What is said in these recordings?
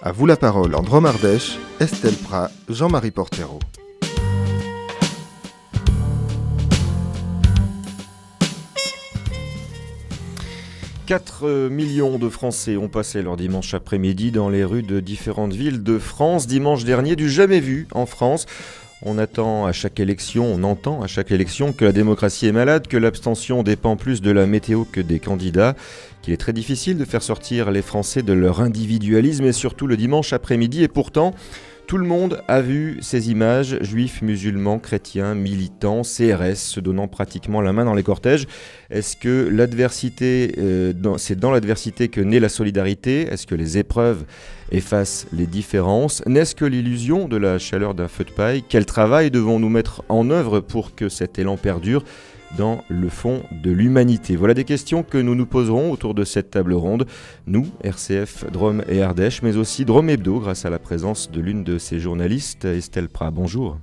À vous la parole en Drôme-Ardèche, Estelle Prat, Jean-Marie Portero. « 4 millions de Français ont passé leur dimanche après-midi dans les rues de différentes villes de France. Dimanche dernier, du jamais vu en France. On entend à chaque élection que la démocratie est malade, que l'abstention dépend plus de la météo que des candidats, qu'il est très difficile de faire sortir les Français de leur individualisme et surtout le dimanche après-midi. Et pourtant, tout le monde a vu ces images, juifs, musulmans, chrétiens, militants, CRS, se donnant pratiquement la main dans les cortèges. Est-ce que l'adversité, c'est dans l'adversité que naît la solidarité? Est-ce que les épreuves effacent les différences? N'est-ce que l'illusion de la chaleur d'un feu de paille? Quel travail devons-nous mettre en œuvre pour que cet élan perdure dans le fond de l'humanité? Voilà des questions que nous nous poserons autour de cette table ronde. Nous, RCF, Drôme et Ardèche, mais aussi Drôme Hebdo, grâce à la présence de l'une de ses journalistes, Estelle Prat. Bonjour.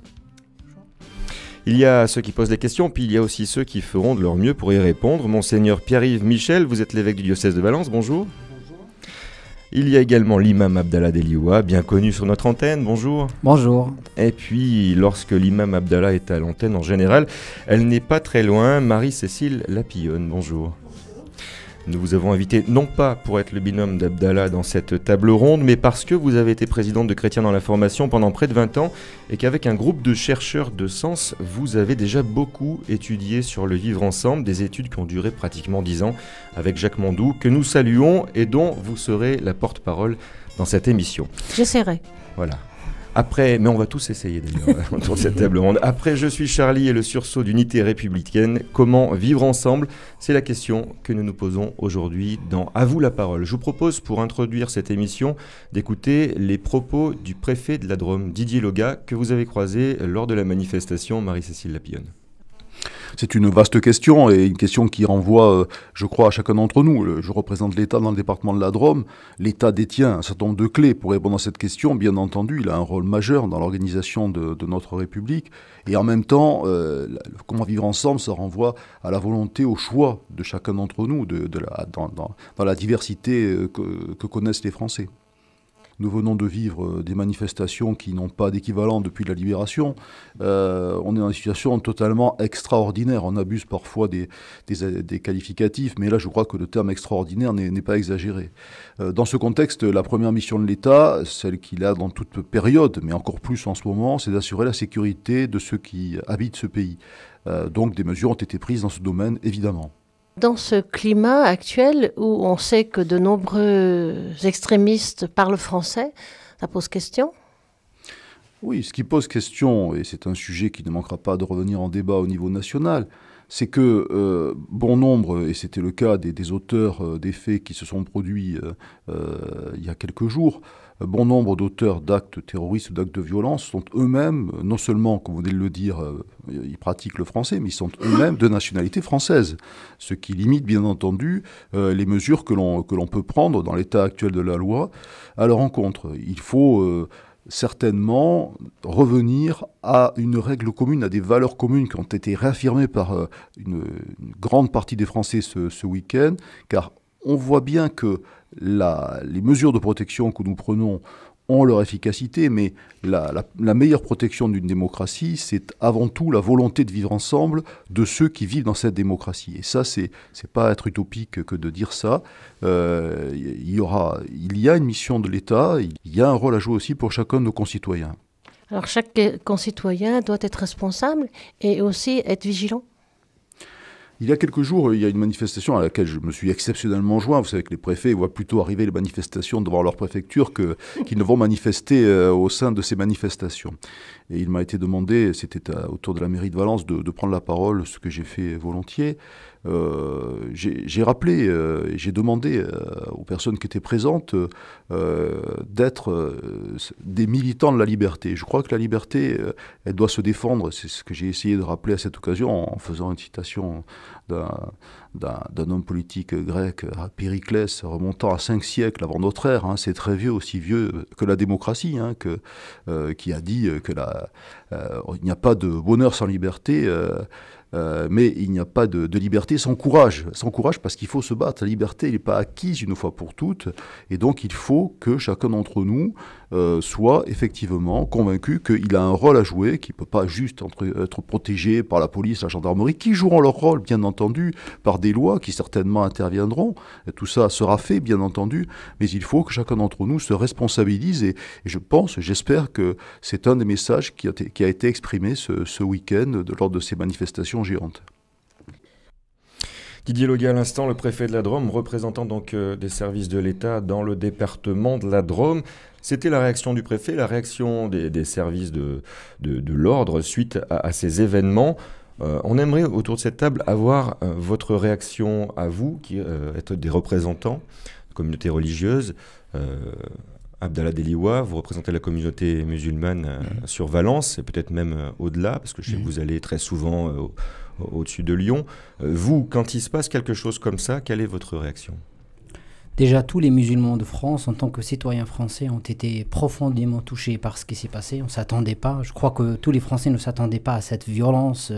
Il y a ceux qui posent des questions, puis il y a aussi ceux qui feront de leur mieux pour y répondre. Monseigneur Pierre-Yves Michel, vous êtes l'évêque du diocèse de Valence, bonjour. Il y a également l'imam Abdallah Delioua, bien connu sur notre antenne, bonjour. Bonjour. Et puis, lorsque l'imam Abdallah est à l'antenne en général, elle n'est pas très loin, Marie-Cécile Lapillonne, bonjour. Nous vous avons invité non pas pour être le binôme d'Abdallah dans cette table ronde, mais parce que vous avez été présidente de Chrétiens dans la formation pendant près de 20 ans et qu'avec un groupe de chercheurs de sens, vous avez déjà beaucoup étudié sur le vivre ensemble, des études qui ont duré pratiquement 10 ans avec Jacques Mondou, que nous saluons et dont vous serez la porte-parole dans cette émission. J'essaierai. Voilà. Après, mais on va tous essayer d'ailleurs autour de cette table ronde. Après Je suis Charlie et le sursaut d'unité républicaine, comment vivre ensemble? C'est la question que nous nous posons aujourd'hui dans À vous la parole. Je vous propose pour introduire cette émission d'écouter les propos du préfet de la Drôme, Didier Loga, que vous avez croisé lors de la manifestation Marie-Cécile Lapillonne. C'est une vaste question et une question qui renvoie, je crois, à chacun d'entre nous. Je représente l'État dans le département de la Drôme. L'État détient un certain nombre de clés pour répondre à cette question. Bien entendu, il a un rôle majeur dans l'organisation de notre République. Et en même temps, comment vivre ensemble, ça renvoie à la volonté, au choix de chacun d'entre nous dans la diversité que connaissent les Français. Nous venons de vivre des manifestations qui n'ont pas d'équivalent depuis la Libération. On est dans une situation totalement extraordinaire. On abuse parfois des qualificatifs, mais là je crois que le terme extraordinaire n'est pas exagéré. Dans ce contexte, la première mission de l'État, celle qu'il a dans toute période, mais encore plus en ce moment, c'est d'assurer la sécurité de ceux qui habitent ce pays. Donc des mesures ont été prises dans ce domaine, évidemment. Dans ce climat actuel où on sait que de nombreux extrémistes parlent français, ça pose question? Oui, ce qui pose question, et c'est un sujet qui ne manquera pas de revenir en débat au niveau national, c'est que bon nombre, et c'était le cas des auteurs des faits qui se sont produits il y a quelques jours, bon nombre d'auteurs d'actes terroristes ou d'actes de violence sont eux-mêmes, non seulement, comme vous venez de le dire, ils pratiquent le français, mais ils sont eux-mêmes de nationalité française. Ce qui limite, bien entendu, les mesures que l'on peut prendre dans l'état actuel de la loi à leur encontre. Il faut certainement revenir à une règle commune, à des valeurs communes qui ont été réaffirmées par une grande partie des Français ce week-end, car on voit bien que les mesures de protection que nous prenons ont leur efficacité, mais la meilleure protection d'une démocratie, c'est avant tout la volonté de vivre ensemble de ceux qui vivent dans cette démocratie. Et ça, c'est pas être utopique que de dire ça. Il y a une mission de l'État, il y a un rôle à jouer aussi pour chacun de nos concitoyens. Alors chaque concitoyen doit être responsable et aussi être vigilant. Il y a quelques jours, il y a une manifestation à laquelle je me suis exceptionnellement joint. Vous savez que les préfets voient plutôt arriver les manifestations devant leur préfecture qu'ils ne vont manifester au sein de ces manifestations. Et il m'a été demandé, c'était autour de la mairie de Valence, de prendre la parole, ce que j'ai fait volontiers. J'ai rappelé et j'ai demandé aux personnes qui étaient présentes d'être des militants de la liberté. Je crois que la liberté, elle doit se défendre. C'est ce que j'ai essayé de rappeler à cette occasion en faisant une citation d'un homme politique grec, Périclès, remontant à 5 siècles avant notre ère. C'est très vieux, aussi vieux que la démocratie, qui a dit que il n'y a pas de bonheur sans liberté. Mais il n'y a pas de liberté sans courage. Sans courage parce qu'il faut se battre. La liberté n'est pas acquise une fois pour toutes. Et donc il faut que chacun d'entre nous soit effectivement convaincu qu'il a un rôle à jouer, qu'il ne peut pas juste être protégé par la police, la gendarmerie, qui joueront leur rôle, bien entendu, par des lois qui certainement interviendront. Et tout ça sera fait, bien entendu. Mais il faut que chacun d'entre nous se responsabilise. Et j'espère que c'est un des messages qui a été exprimé ce week-end lors de ces manifestations géantes. Didier Loguet à l'instant, le préfet de la Drôme, représentant donc des services de l'État dans le département de la Drôme. C'était la réaction du préfet, la réaction des services de l'ordre suite à ces événements. On aimerait autour de cette table avoir votre réaction à vous, qui êtes des représentants de communautés religieuses. Abdallah Deliwa, vous représentez la communauté musulmane sur Valence, et peut-être même au-delà, parce que je sais que vous allez très souvent au-dessus de Lyon. Vous, quand il se passe quelque chose comme ça, quelle est votre réaction ? Déjà, tous les musulmans de France, en tant que citoyens français, ont été profondément touchés par ce qui s'est passé. On ne s'attendait pas. Je crois que tous les Français ne s'attendaient pas à cette violence,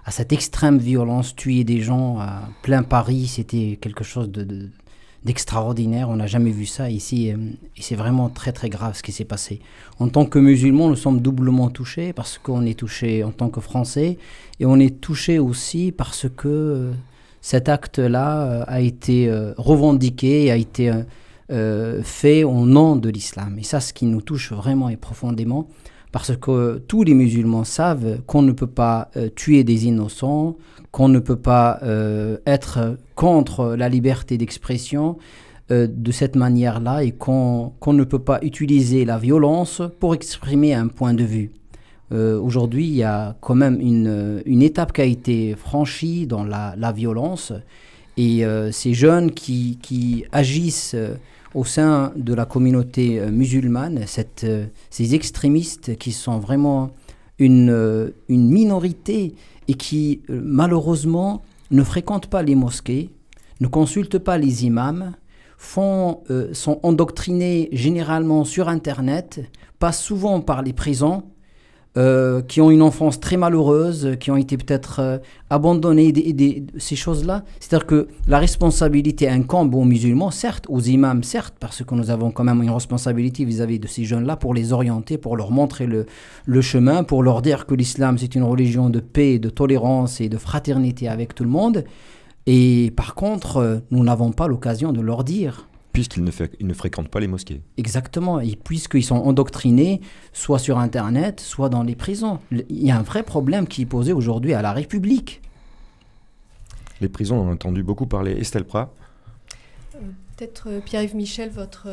à cette extrême violence. Tuer des gens à plein Paris, c'était quelque chose d'extraordinaire. On n'a jamais vu ça ici. Et c'est vraiment très, très grave ce qui s'est passé. En tant que musulmans, nous sommes doublement touchés parce qu'on est touchés en tant que Français. Et on est touchés aussi parce que cet acte-là a été revendiqué, a été fait au nom de l'islam. Et ça, ce qui nous touche vraiment et profondément, parce que tous les musulmans savent qu'on ne peut pas tuer des innocents, qu'on ne peut pas être contre la liberté d'expression de cette manière-là et qu'on ne peut pas utiliser la violence pour exprimer un point de vue. Aujourd'hui, il y a quand même une étape qui a été franchie dans la violence et ces jeunes qui agissent au sein de la communauté musulmane, ces extrémistes qui sont vraiment une minorité et qui malheureusement ne fréquentent pas les mosquées, ne consultent pas les imams, sont endoctrinés généralement sur Internet, passent souvent par les prisons, qui ont une enfance très malheureuse, qui ont été peut-être abandonnés, ces choses-là. C'est-à-dire que la responsabilité incombe aux musulmans, certes, aux imams, certes, parce que nous avons quand même une responsabilité vis-à-vis de ces jeunes-là pour les orienter, pour leur montrer le chemin, pour leur dire que l'islam, c'est une religion de paix, de tolérance et de fraternité avec tout le monde. Et par contre, nous n'avons pas l'occasion de leur dire. Puisqu'ils ne fréquentent pas les mosquées. Exactement, et puisqu'ils sont endoctrinés, soit sur Internet, soit dans les prisons. Il y a un vrai problème qui est posé aujourd'hui à la République. Les prisons, on a entendu beaucoup parler. Estelle Prat. Peut-être Pierre-Yves Michel, votre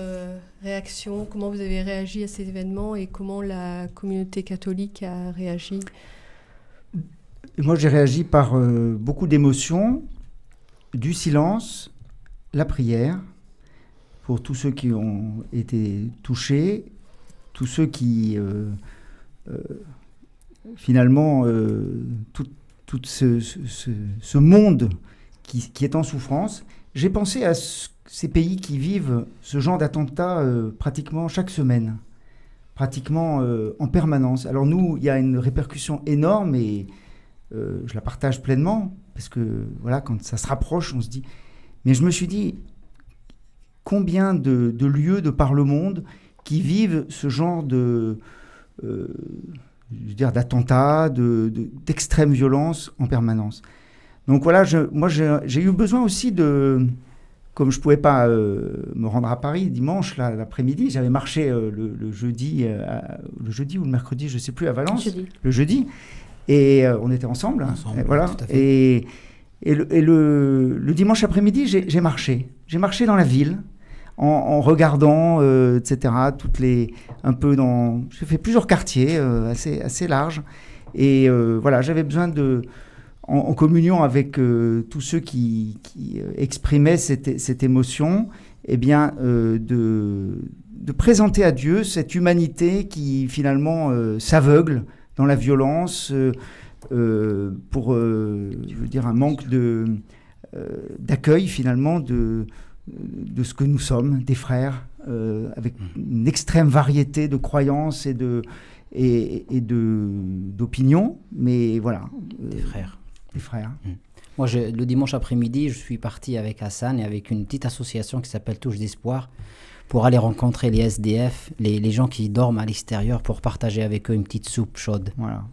réaction, comment vous avez réagi à ces événements et comment la communauté catholique a réagi ? Moi, j'ai réagi par beaucoup d'émotions, du silence, la prière, pour tous ceux qui ont été touchés, tous ceux qui, finalement, tout ce monde qui est en souffrance. J'ai pensé à ces pays qui vivent ce genre d'attentats pratiquement chaque semaine, pratiquement en permanence. Alors nous, il y a une répercussion énorme et je la partage pleinement, parce que voilà, quand ça se rapproche, on se dit... Mais je me suis dit... Combien de lieux de par le monde qui vivent ce genre d'attentats, d'extrême violence en permanence. Donc voilà, moi j'ai eu besoin aussi comme je ne pouvais pas me rendre à Paris dimanche, l'après-midi, j'avais marché le jeudi ou le mercredi, je ne sais plus, à Valence. Le jeudi. Et on était ensemble. Ensemble, et voilà. Tout à fait. Et le dimanche après-midi, j'ai marché. J'ai marché dans la ville. En regardant, etc., j'ai fait plusieurs quartiers assez larges. Et voilà, j'avais besoin en communion avec tous ceux qui exprimaient cette émotion, eh bien, de présenter à Dieu cette humanité qui finalement s'aveugle dans la violence pour, je veux dire, un manque d'accueil finalement de ce que nous sommes, des frères, avec une extrême variété de croyances et d'opinions, mais voilà. Des frères. les frères. Moi, le dimanche après-midi, je suis parti avec Hassan et avec une petite association qui s'appelle Touche d'Espoir pour aller rencontrer les SDF, les gens qui dorment à l'extérieur, pour partager avec eux une petite soupe chaude. Voilà.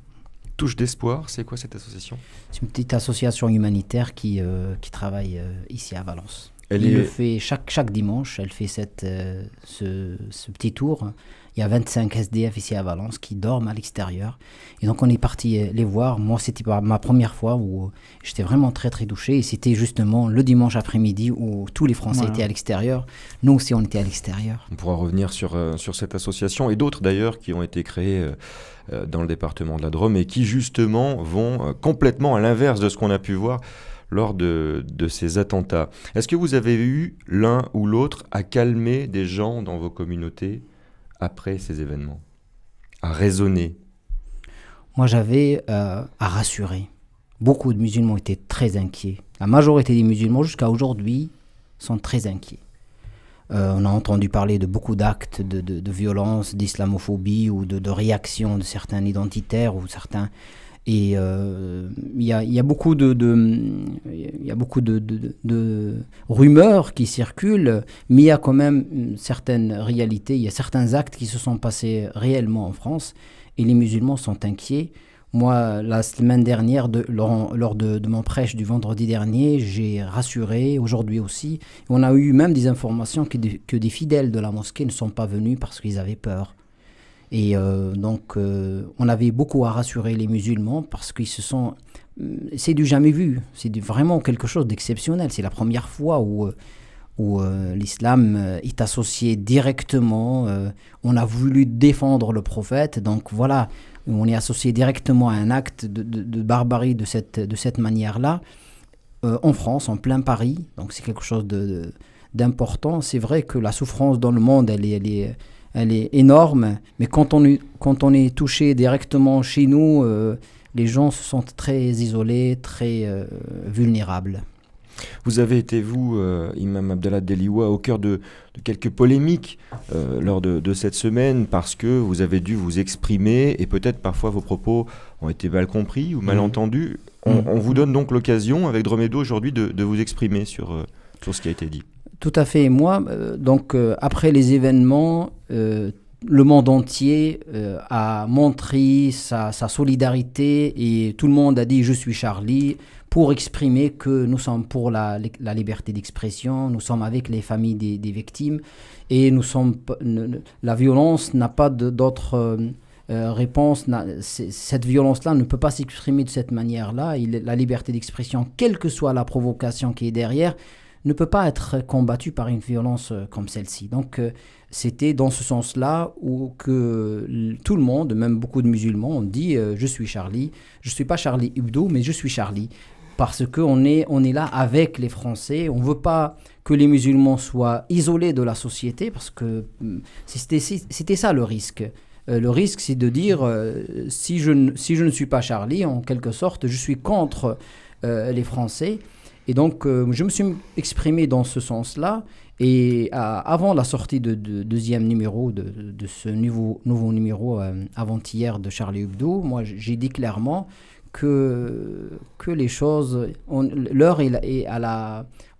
Touche d'Espoir, c'est quoi cette association? C'est une petite association humanitaire qui travaille ici à Valence. Elle le fait chaque dimanche, elle fait ce petit tour. Il y a 25 SDF ici à Valence qui dorment à l'extérieur. Et donc on est parti les voir. Moi, c'était ma première fois où j'étais vraiment très très touché. Et c'était justement le dimanche après-midi où tous les Français étaient à l'extérieur. Nous aussi, on était à l'extérieur. On pourra revenir sur cette association et d'autres d'ailleurs qui ont été créées dans le département de la Drôme et qui justement vont complètement à l'inverse de ce qu'on a pu voir lors de ces attentats. Est-ce que vous avez eu l'un ou l'autre à calmer des gens dans vos communautés après ces événements, à raisonner? Moi, j'avais à rassurer. Beaucoup de musulmans étaient très inquiets. La majorité des musulmans, jusqu'à aujourd'hui, sont très inquiets. On a entendu parler de beaucoup d'actes de violence, d'islamophobie ou de réactions de certains identitaires ou certains... Et il y a beaucoup de rumeurs qui circulent, mais il y a quand même certaines réalités, il y a certains actes qui se sont passés réellement en France et les musulmans sont inquiets. Moi, la semaine dernière, lors de mon prêche du vendredi dernier, j'ai rassuré, aujourd'hui aussi. On a eu même des informations que des fidèles de la mosquée ne sont pas venus parce qu'ils avaient peur. Et donc, on avait beaucoup à rassurer les musulmans parce qu'ils se sont... C'est du jamais vu, c'est vraiment quelque chose d'exceptionnel. C'est la première fois où l'islam est associé directement. On a voulu défendre le prophète, donc voilà, on est associé directement à un acte de barbarie de cette manière-là, en France, en plein Paris. Donc c'est quelque chose d'important. C'est vrai que la souffrance dans le monde, elle est énorme, mais quand on est touché directement chez nous, les gens se sentent très isolés, très vulnérables. Vous avez été, vous, Imam Abdallah Deliwa, au cœur de quelques polémiques lors de cette semaine parce que vous avez dû vous exprimer et peut-être parfois vos propos ont été mal compris ou mal entendus. On vous donne donc l'occasion, avec Dromedo aujourd'hui, de vous exprimer sur ce qui a été dit. Tout à fait. Moi, après les événements, le monde entier a montré sa solidarité et tout le monde a dit « je suis Charlie » pour exprimer que nous sommes pour la liberté d'expression, nous sommes avec les familles des victimes et la violence n'a pas d'autre réponse. Cette violence-là ne peut pas s'exprimer de cette manière-là. La liberté d'expression, quelle que soit la provocation qui est derrière, ne peut pas être combattue par une violence comme celle-ci. Donc, c'était dans ce sens-là que tout le monde, même beaucoup de musulmans, ont dit « je suis Charlie ». Je ne suis pas Charlie Hebdo, mais je suis Charlie. Parce qu'on est là avec les Français. On ne veut pas que les musulmans soient isolés de la société, parce que c'était ça le risque. Le risque, c'est de dire si je ne suis pas Charlie, en quelque sorte, je suis contre les Français. Et donc, je me suis exprimé dans ce sens-là. Et avant la sortie de deuxième numéro, de ce nouveau numéro avant-hier de Charlie Hebdo, moi, j'ai dit clairement que les choses, l'heure est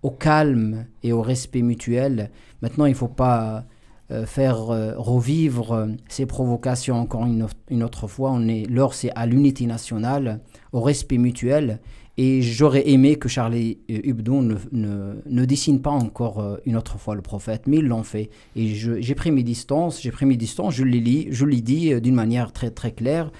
au calme et au respect mutuel. Maintenant, il ne faut pas faire revivre ces provocations encore une autre fois. L'heure, c'est à l'unité nationale, au respect mutuel. Et j'aurais aimé que Charlie Hebdo ne dessine pas encore une autre fois le prophète, mais ils l'ont fait. Et j'ai pris mes distances, je l'ai dit d'une manière très très claire,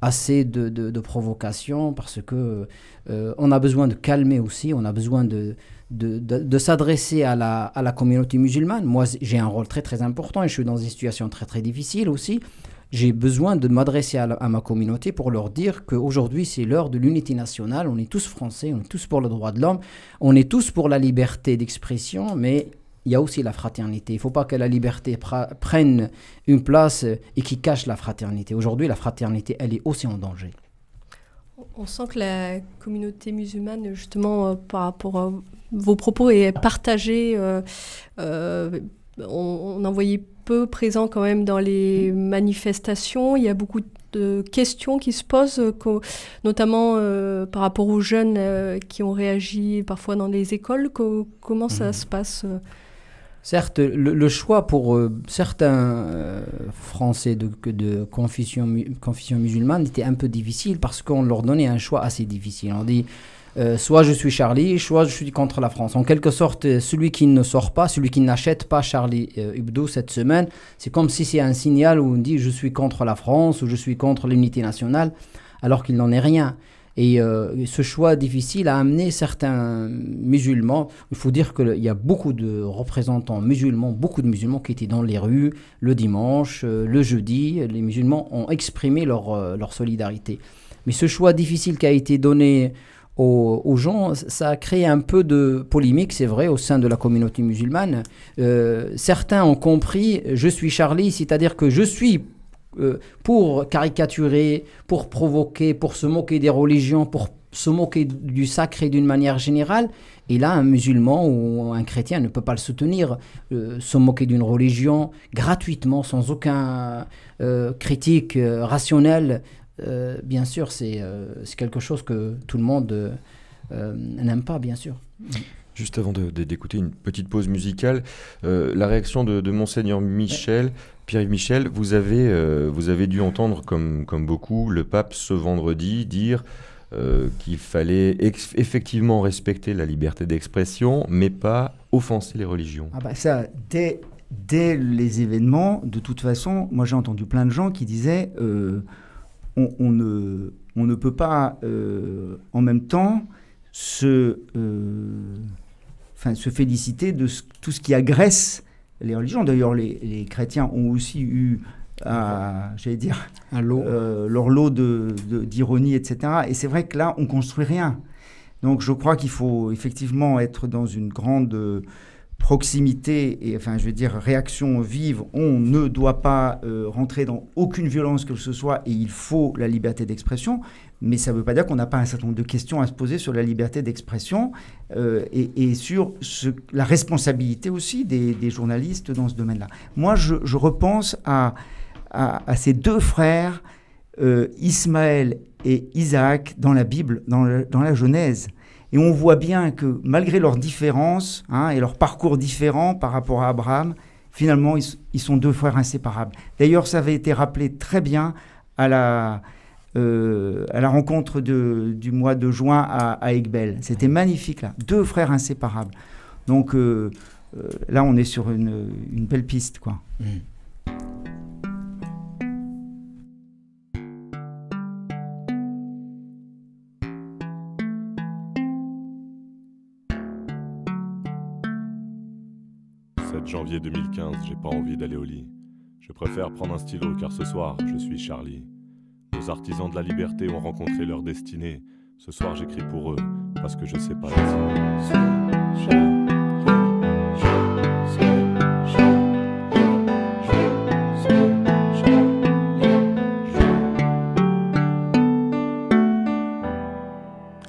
assez de provocation, parce que on a besoin de calmer aussi, on a besoin de s'adresser à la communauté musulmane. Moi, j'ai un rôle très très important et je suis dans une situation très très difficile aussi. J'ai besoin de m'adresser à ma communauté pour leur dire qu'aujourd'hui, c'est l'heure de l'unité nationale. On est tous français, on est tous pour le droit de l'homme, on est tous pour la liberté d'expression, mais il y a aussi la fraternité. Il ne faut pas que la liberté prenne une place et qui cache la fraternité. Aujourd'hui, la fraternité, elle est aussi en danger. On sent que la communauté musulmane, justement, par rapport à vos propos, est partagée. On en voyait peu présent quand même dans les manifestations. Il y a beaucoup de questions qui se posent, notamment par rapport aux jeunes qui ont réagi parfois dans les écoles. Comment ça se passe Certes, le choix pour certains Français de confession musulmane était un peu difficile parce qu'on leur donnait un choix assez difficile. On dit soit je suis Charlie, soit je suis contre la France. En quelque sorte, celui qui ne sort pas, celui qui n'achète pas Charlie Hebdo cette semaine, c'est comme si c'est un signal où on dit je suis contre la France ou je suis contre l'unité nationale, alors qu'il n'en est rien. Et ce choix difficile a amené certains musulmans. Il faut dire qu'il y a beaucoup de représentants musulmans, beaucoup de musulmans qui étaient dans les rues le dimanche, le jeudi. Les musulmans ont exprimé leur solidarité. Mais ce choix difficile qui a été donné aux gens, ça a créé un peu de polémique, c'est vrai, au sein de la communauté musulmane. Certains ont compris « je suis Charlie », c'est-à-dire que je suis pour caricaturer, pour provoquer, pour se moquer des religions, pour se moquer du sacré d'une manière générale. Et là, un musulman ou un chrétien ne peut pas le soutenir, se moquer d'une religion gratuitement, sans aucun critique rationnelle. Bien sûr, c'est quelque chose que tout le monde n'aime pas, bien sûr. Juste avant d'écouter une petite pause musicale, la réaction de Monseigneur Michel, Pierre-Yves Michel, vous avez dû entendre, comme beaucoup, le pape ce vendredi dire qu'il fallait effectivement respecter la liberté d'expression, mais pas offenser les religions. Ah bah ça, dès les événements, de toute façon, moi j'ai entendu plein de gens qui disaient on ne peut pas en même temps se féliciter de tout ce qui agresse les religions. D'ailleurs, les chrétiens ont aussi eu, leur lot d'ironie, etc. Et c'est vrai que là, on ne construit rien. Donc, je crois qu'il faut effectivement être dans une grande proximité et, réaction vive. On ne doit pas rentrer dans aucune violence que ce soit et il faut la liberté d'expression. Mais ça ne veut pas dire qu'on n'a pas un certain nombre de questions à se poser sur la liberté d'expression et sur la responsabilité aussi des journalistes dans ce domaine-là. Moi, je repense à ces deux frères, Ismaël et Isaac, dans la Bible, dans la Genèse. Et on voit bien que malgré leurs différences et leurs parcours différents par rapport à Abraham, finalement, ils sont deux frères inséparables. D'ailleurs, ça avait été rappelé très bien à la rencontre du mois de juin à Aiguebel. C'était magnifique, là. Deux frères inséparables. Donc là, on est sur une belle piste, quoi. Janvier 2015, j'ai pas envie d'aller au lit. Je préfère prendre un stylo car ce soir, je suis Charlie. Nos artisans de la liberté ont rencontré leur destinée. Ce soir, j'écris pour eux parce que je sais pas dessiner.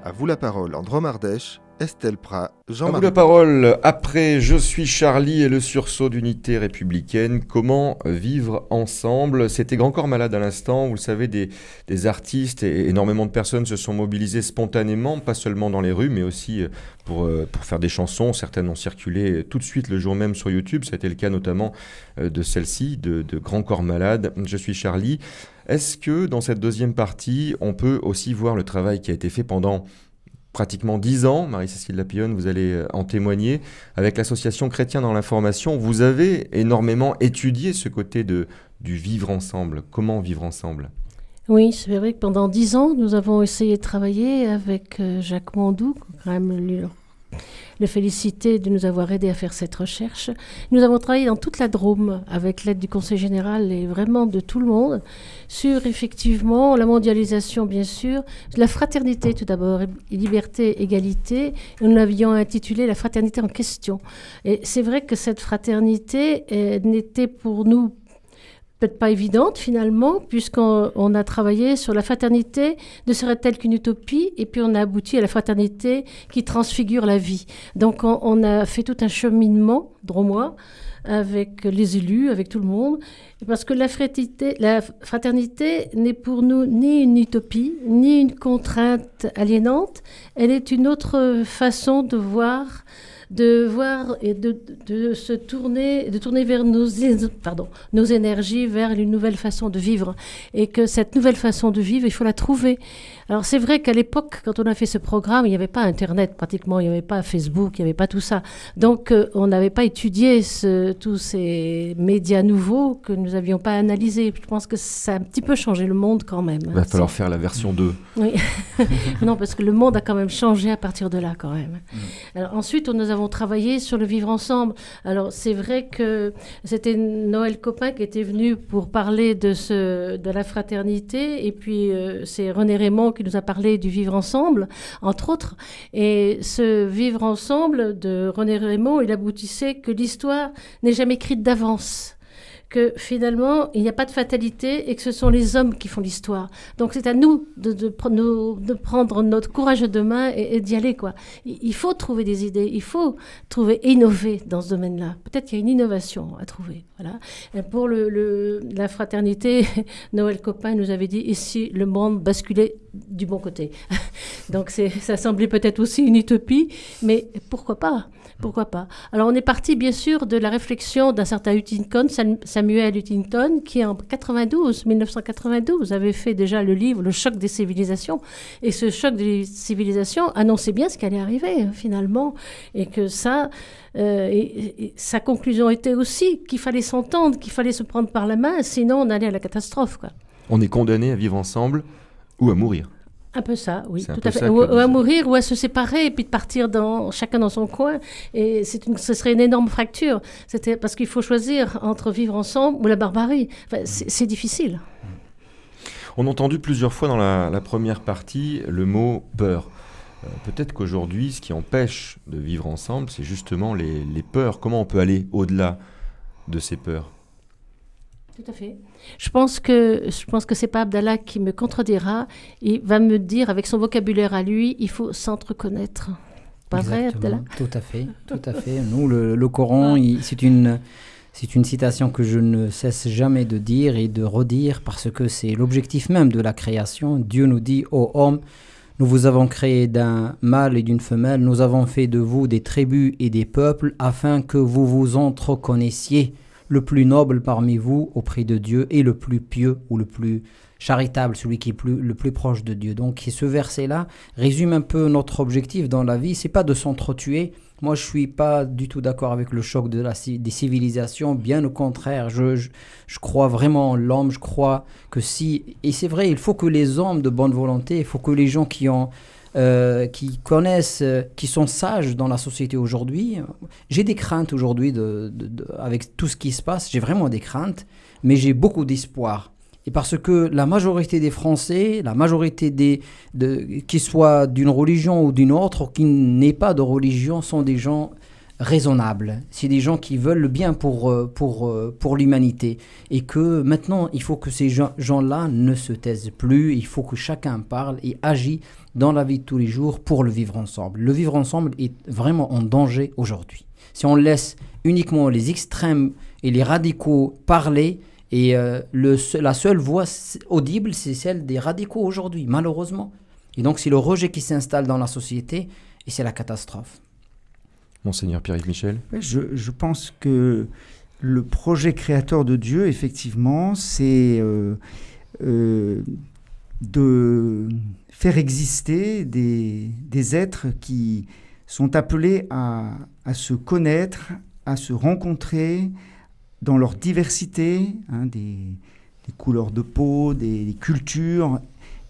À vous la parole en Drôme Ardèche, Estelle Prat, Jean-Marie. À vous la parole, après Je suis Charlie et le sursaut d'unité républicaine, comment vivre ensemble? C'était Grand Corps Malade à l'instant, vous le savez, des artistes et énormément de personnes se sont mobilisées spontanément, pas seulement dans les rues, mais aussi pour faire des chansons. Certaines ont circulé tout de suite le jour même sur YouTube, ça a été le cas notamment de celle-ci, de Grand Corps Malade, Je suis Charlie. Est-ce que dans cette deuxième partie, on peut aussi voir le travail qui a été fait pendant pratiquement 10 ans, Marie-Cécile Lapillonne, vous allez en témoigner, avec l'association Chrétiens dans l'information, vous avez énormément étudié ce côté du vivre ensemble. Comment vivre ensemble? Oui, c'est vrai que pendant 10 ans, nous avons essayé de travailler avec Jacques Mondou, quand même le féliciter de nous avoir aidés à faire cette recherche. Nous avons travaillé dans toute la Drôme avec l'aide du Conseil général et vraiment de tout le monde sur effectivement la mondialisation bien sûr, la fraternité tout d'abord, liberté, égalité. Nous l'avions intitulé la fraternité en question. Et c'est vrai que cette fraternité n'était pour nous peut-être pas évidente finalement, puisqu'on a travaillé sur la fraternité ne serait-elle qu'une utopie, et puis on a abouti à la fraternité qui transfigure la vie. Donc on a fait tout un cheminement drômois avec les élus, avec tout le monde, parce que la fraternité n'est pour nous ni une utopie, ni une contrainte aliénante, elle est une autre façon de voir et de se tourner vers nos énergies, vers une nouvelle façon de vivre. Et que cette nouvelle façon de vivre, il faut la trouver. Alors c'est vrai qu'à l'époque, quand on a fait ce programme, il n'y avait pas Internet pratiquement, il n'y avait pas Facebook, il n'y avait pas tout ça. Donc on n'avait pas étudié tous ces médias nouveaux que nous n'avions pas analysés. Je pense que ça a un petit peu changé le monde quand même. Il va falloir faire la version 2. Oui. Non, parce que le monde a quand même changé à partir de là quand même. Alors ensuite, nous avons travaillé sur le vivre ensemble. Alors c'est vrai que c'était Noël Copin qui était venu pour parler de la fraternité, et puis c'est René Raymond qui nous a parlé du vivre ensemble, entre autres. Et ce vivre ensemble de René Raymond, il aboutissait que l'histoire n'est jamais écrite d'avance, que finalement, il n'y a pas de fatalité et que ce sont les hommes qui font l'histoire. Donc c'est à nous de prendre notre courage de main et d'y aller, quoi. Il faut trouver des idées, il faut innover dans ce domaine-là. Peut-être qu'il y a une innovation à trouver. Voilà. Et pour la fraternité, Noël Copin nous avait dit, ici, le monde basculait du bon côté. Donc ça semblait peut-être aussi une utopie, mais pourquoi pas ? Pourquoi pas? Alors, on est parti, bien sûr, de la réflexion d'un certain Huntington, Samuel Huntington, qui en 1992, avait fait déjà le livre « Le choc des civilisations ». Et ce choc des civilisations annonçait bien ce qui allait arriver, finalement. Et que ça... et sa conclusion était aussi qu'il fallait s'entendre, qu'il fallait se prendre par la main, sinon on allait à la catastrophe, quoi. On est condamné à vivre ensemble ou à mourir. Un peu ça, oui, c'est tout à fait. Ou à mourir, ou à se séparer, et puis de partir chacun dans son coin. Et ce serait une énorme fracture. C'était parce qu'il faut choisir entre vivre ensemble ou la barbarie. Enfin, c'est difficile. On a entendu plusieurs fois dans la première partie le mot peur. Peut-être qu'aujourd'hui, ce qui empêche de vivre ensemble, c'est justement les peurs. Comment on peut aller au-delà de ces peurs ? Tout à fait. Je pense que c'est pas Abdallah qui me contredira. Il va me dire, avec son vocabulaire à lui, il faut s'entreconnaître. Pas vrai, Abdallah ? Tout à fait, tout à fait. Nous, le Coran, c'est une citation que je ne cesse jamais de dire et de redire, parce que c'est l'objectif même de la création. Dieu nous dit, ô homme, nous vous avons créé d'un mâle et d'une femelle, nous avons fait de vous des tribus et des peuples, afin que vous vous entreconnaissiez. Le plus noble parmi vous auprès de Dieu et le plus pieux ou le plus charitable, celui qui est le plus proche de Dieu. Donc ce verset-là résume un peu notre objectif dans la vie. C'est pas de s'entretuer. Moi, je suis pas du tout d'accord avec le choc des civilisations. Bien au contraire, je crois vraiment en l'homme. Je crois que et c'est vrai, il faut que les hommes de bonne volonté, il faut que les gens qui connaissent, qui sont sages dans la société aujourd'hui. J'ai des craintes aujourd'hui avec tout ce qui se passe. J'ai vraiment des craintes, mais j'ai beaucoup d'espoir. Et parce que la majorité des Français, la majorité qui soient d'une religion ou d'une autre, ou qui n'aient pas de religion, sont des gens raisonnables. C'est des gens qui veulent le bien pour l'humanité. Et que maintenant, il faut que ces gens-là ne se taisent plus. Il faut que chacun parle et agit dans la vie de tous les jours pour le vivre ensemble. Le vivre ensemble est vraiment en danger aujourd'hui. Si on laisse uniquement les extrêmes et les radicaux parler, et la seule voix audible, c'est celle des radicaux aujourd'hui, malheureusement. Et donc, c'est le rejet qui s'installe dans la société et c'est la catastrophe. Monseigneur Pierre-Yves Michel. Je pense que le projet créateur de Dieu, effectivement, c'est de faire exister des êtres qui sont appelés à se connaître, à se rencontrer dans leur diversité, des couleurs de peau, des cultures,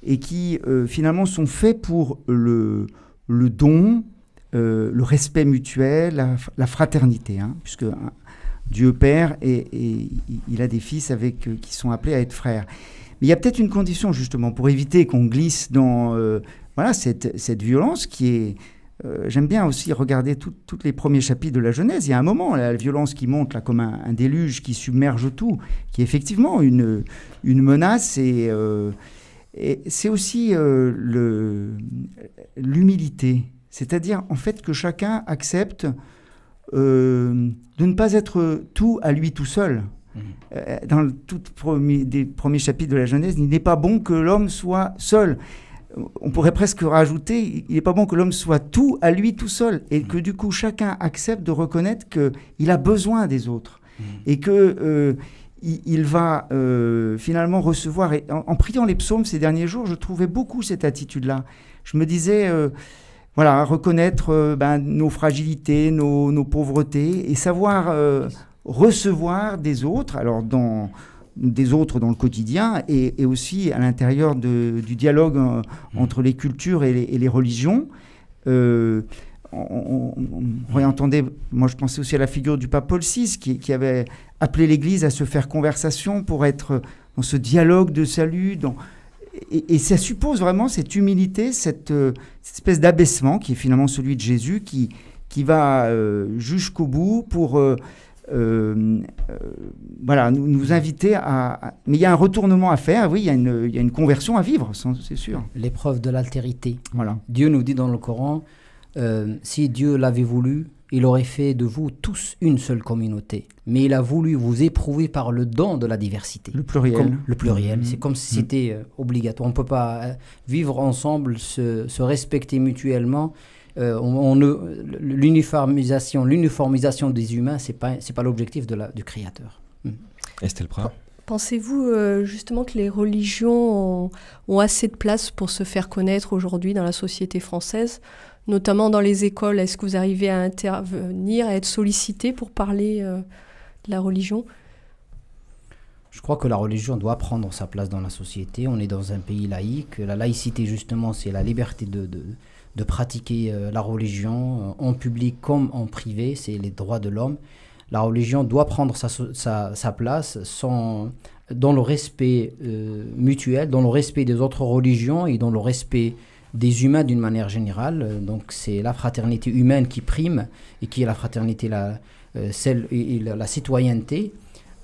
et qui finalement sont faits pour le don, le respect mutuel, la fraternité, puisque Dieu Père, et il a des fils qui sont appelés à être frères. Mais il y a peut-être une condition, justement, pour éviter qu'on glisse dans cette violence qui est j'aime bien aussi regarder tous les premiers chapitres de la Genèse. Il y a un moment, la violence qui monte là, comme un déluge qui submerge tout, qui est effectivement une menace. Et c'est aussi l'humilité. C'est-à-dire, en fait, que chacun accepte de ne pas être tout à lui tout seul. Dans le des premiers chapitres de la Genèse, il n'est pas bon que l'homme soit seul. On pourrait presque rajouter, il n'est pas bon que l'homme soit tout à lui tout seul, et que du coup chacun accepte de reconnaître qu'il a besoin des autres, et que il va finalement recevoir. Et en priant les psaumes ces derniers jours, je trouvais beaucoup cette attitude-là. Je me disais, voilà, reconnaître nos fragilités, nos pauvretés, et savoir recevoir des autres, alors des autres dans le quotidien et aussi à l'intérieur du dialogue entre les cultures et les religions. On réentendait, moi je pensais aussi à la figure du pape Paul VI qui avait appelé l'Église à se faire conversation pour être dans ce dialogue de salut. Et ça suppose vraiment cette humilité, cette espèce d'abaissement qui est finalement celui de Jésus qui va jusqu'au bout pour... voilà, nous inviter à... Mais il y a un retournement à faire, oui, il y a une conversion à vivre, c'est sûr. L'épreuve de l'altérité. Voilà. Dieu nous dit dans le Coran, si Dieu l'avait voulu, il aurait fait de vous tous une seule communauté. Mais il a voulu vous éprouver par le don de la diversité. Le pluriel. Le pluriel, c'est comme si c'était obligatoire. On ne peut pas vivre ensemble, se respecter mutuellement. L'uniformisation des humains, c'est pas l'objectif du Créateur. Estelle Prat. Pensez-vous justement que les religions ont assez de place pour se faire connaître aujourd'hui dans la société française, notamment dans les écoles? Est-ce que vous arrivez à intervenir, à être sollicité pour parler de la religion? Je crois que la religion doit prendre sa place dans la société. On est dans un pays laïque. La laïcité, justement, c'est la liberté de pratiquer la religion en public comme en privé, c'est les droits de l'homme. La religion doit prendre sa place dans le respect mutuel, dans le respect des autres religions et dans le respect des humains d'une manière générale. Donc c'est la fraternité humaine qui prime et qui est la fraternité, la citoyenneté.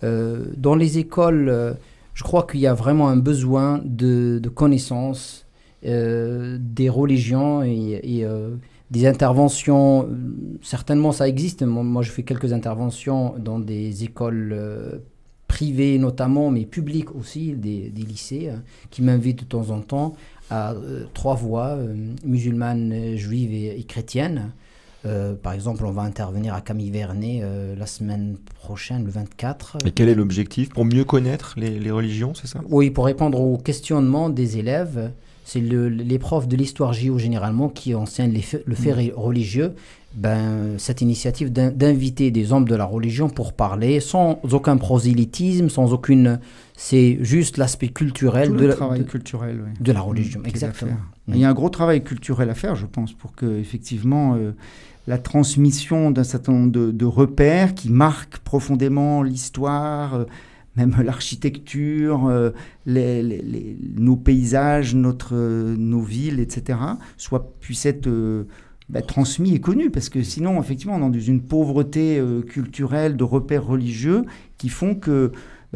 Dans les écoles, je crois qu'il y a vraiment un besoin de connaissances des religions et des interventions. Certainement ça existe. Moi je fais quelques interventions dans des écoles privées notamment, mais publiques aussi, des lycées qui m'invitent de temps en temps à 3 voix, musulmanes, juives et chrétiennes. Par exemple, on va intervenir à Camille-Vernet la semaine prochaine, le 24. Et quel est l'objectif? Pour mieux connaître les religions, c'est ça? Oui, pour répondre aux questionnements des élèves. C'est les profs de l'histoire géo généralement qui enseignent le fait religieux. Cette initiative d'inviter des hommes de la religion pour parler sans aucun prosélytisme, sans aucune... C'est juste l'aspect culturel culturel, oui, de la religion. Exactement. Il y a un gros travail culturel à faire, je pense, pour que effectivement la transmission d'un certain nombre de repères qui marquent profondément l'histoire... même l'architecture, nos paysages, nos villes, etc., puissent être transmis et connus. Parce que sinon, effectivement, on est dans une pauvreté culturelle de repères religieux qui font que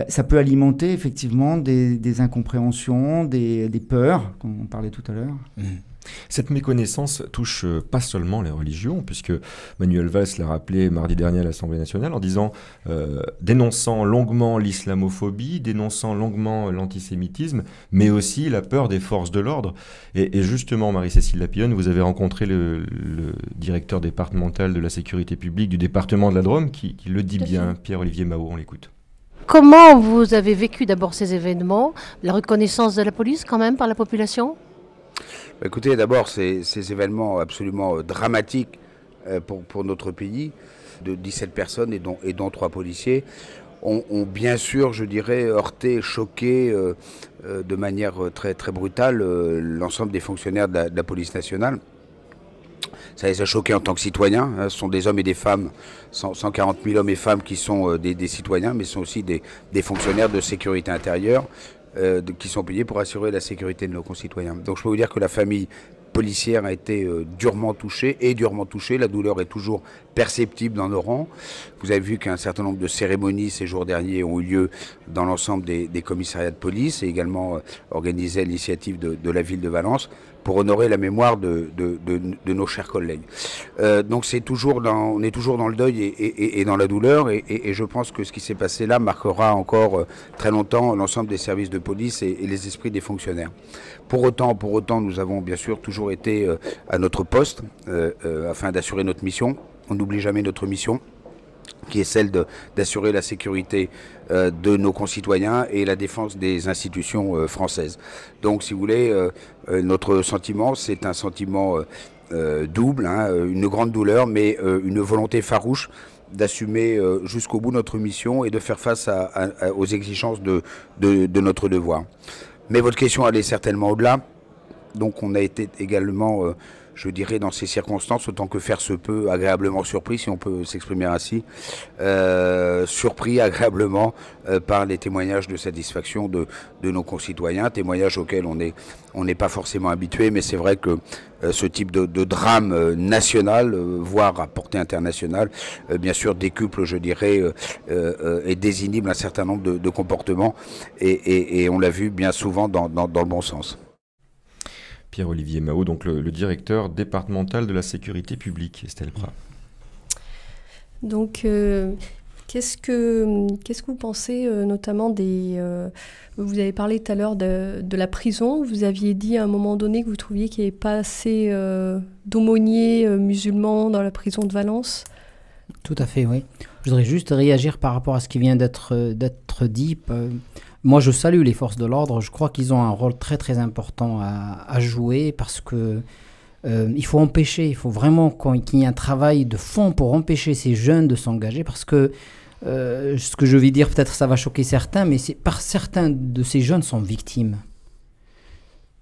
ça peut alimenter effectivement des incompréhensions, des peurs, comme on parlait tout à l'heure. Cette méconnaissance touche pas seulement les religions, puisque Manuel Valls l'a rappelé mardi dernier à l'Assemblée nationale en disant, dénonçant longuement l'islamophobie, dénonçant longuement l'antisémitisme, mais aussi la peur des forces de l'ordre. Et justement, Marie-Cécile Lapillonne, vous avez rencontré le directeur départemental de la sécurité publique du département de la Drôme, qui le dit bien, Pierre-Olivier Mahot, on l'écoute. Comment vous avez vécu d'abord ces événements, la reconnaissance de la police quand même par la population ? Écoutez, d'abord, ces événements absolument dramatiques pour notre pays, de 17 personnes et dont 3 policiers, ont bien sûr, je dirais, heurté, choqué de manière très, très brutale l'ensemble des fonctionnaires de la police nationale. Ça les a choqués en tant que citoyens. Ce sont des hommes et des femmes, 140 000 hommes et femmes qui sont des citoyens, mais ce sont aussi des fonctionnaires de sécurité intérieure qui sont payés pour assurer la sécurité de nos concitoyens. Donc je peux vous dire que la famille policière a été durement touchée. La douleur est toujours perceptible dans nos rangs. Vous avez vu qu'un certain nombre de cérémonies ces jours derniers ont eu lieu dans l'ensemble des commissariats de police et également organisées à l'initiative de la ville de Valence pour honorer la mémoire de nos chers collègues. Donc on est toujours dans le deuil et dans la douleur et je pense que ce qui s'est passé là marquera encore très longtemps l'ensemble des services de police et les esprits des fonctionnaires. Pour autant, nous avons bien sûr toujours été à notre poste afin d'assurer notre mission. On n'oublie jamais notre mission, qui est celle d'assurer la sécurité de nos concitoyens et la défense des institutions françaises. Donc, si vous voulez, notre sentiment, c'est un sentiment double, une grande douleur, mais une volonté farouche d'assumer jusqu'au bout notre mission et de faire face aux exigences de notre devoir. Mais votre question allait certainement au-delà. Donc, on a été également... je dirais dans ces circonstances, autant que faire se peut, agréablement surpris, si on peut s'exprimer ainsi, surpris agréablement par les témoignages de satisfaction de nos concitoyens, témoignages auxquels on n'est pas forcément habitué, mais c'est vrai que ce type de drame national, voire à portée internationale, bien sûr décuple, je dirais, et désinhibe un certain nombre de comportements, et on l'a vu bien souvent dans le bon sens. Pierre-Olivier Mahot, donc le directeur départemental de la sécurité publique, Estelle Prat. Donc, qu'est-ce que vous pensez notamment vous avez parlé tout à l'heure de la prison. Vous aviez dit à un moment donné que vous trouviez qu'il n'y avait pas assez d'aumôniers musulmans dans la prison de Valence. Tout à fait, oui. Je voudrais juste réagir par rapport à ce qui vient d'être dit. Moi, je salue les forces de l'ordre. Je crois qu'ils ont un rôle très, très important à jouer parce que il faut empêcher, il faut vraiment qu'il y ait un travail de fond pour empêcher ces jeunes de s'engager parce que ce que je vais dire, peut-être ça va choquer certains, mais certains de ces jeunes sont victimes